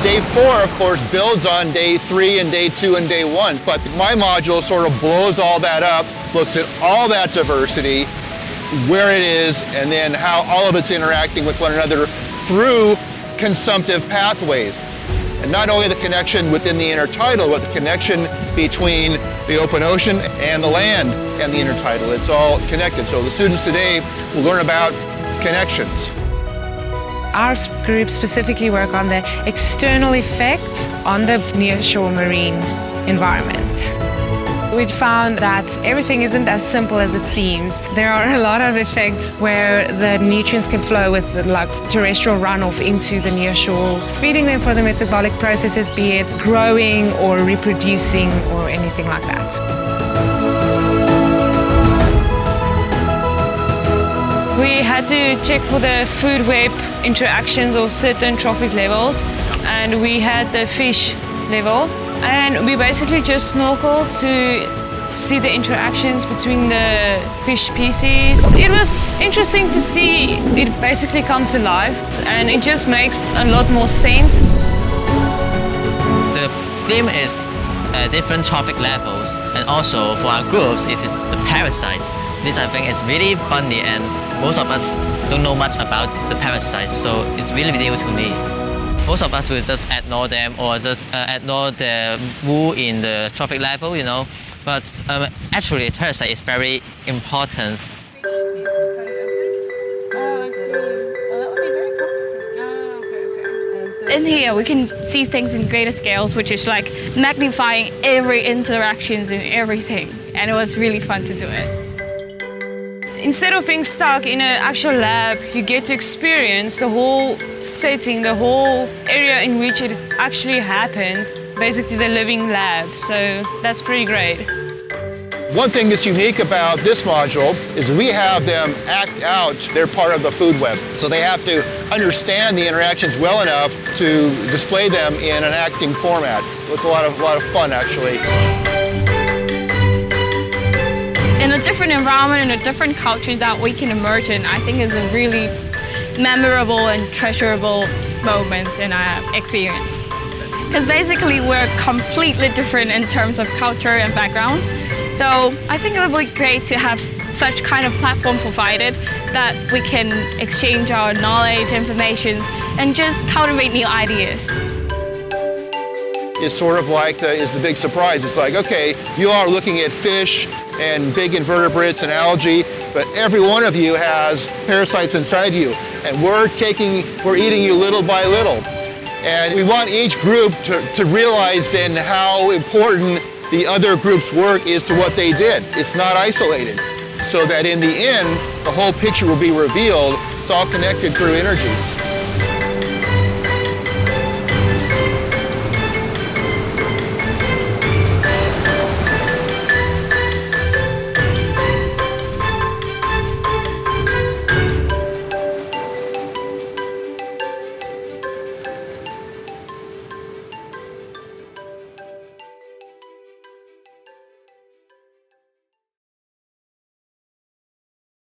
Day 4, of course, builds on Day 3 and Day 2 and Day 1, but my module sort of blows all that up, looks at all that diversity, where it is, and then how all of it's interacting with one another through consumptive pathways. And not only the connection within the intertidal, but the connection between the open ocean and the land and the intertidal. It's all connected. So the students today will learn about connections. Our group specifically work on the external effects on the nearshore marine environment. We found that everything isn't as simple as it seems. There are a lot of effects where the nutrients can flow with like terrestrial runoff into the nearshore, feeding them for the metabolic processes, be it growing or reproducing or anything like that. We had to check for the food web interactions of certain trophic levels, and we had the fish level. And we basically just snorkeled to see the interactions between the fish species. It was interesting to see it basically come to life, and it just makes a lot more sense. The theme is different trophic levels, and also for our groups it is the parasites. This I think is really funny, and most of us don't know much about the parasites, so it's really new to me. Most of us will just ignore them or just ignore the wool in the trophic level, you know. But actually, parasite is very important. In here, we can see things in greater scales, which is like magnifying every interactions and everything. And it was really fun to do it. Instead of being stuck in an actual lab, you get to experience the whole setting, the whole area in which it actually happens, basically the living lab. So that's pretty great. One thing that's unique about this module is we have them act out their part of the food web. So they have to understand the interactions well enough to display them in an acting format. So it's a lot of fun, actually. In a different environment, in a different cultures that we can emerge in, I think is a really memorable and treasurable moment in our experience. Because basically we're completely different in terms of culture and backgrounds. So I think it would be great to have such kind of platform provided that we can exchange our knowledge, information, and just cultivate new ideas. It's sort of like the big surprise. It's like, okay, you are looking at fish and big invertebrates and algae, but every one of you has parasites inside you, and we're eating you little by little. And we want each group to realize then how important the other group's work is to what they did. It's not isolated, so that in the end, the whole picture will be revealed. It's all connected through energy.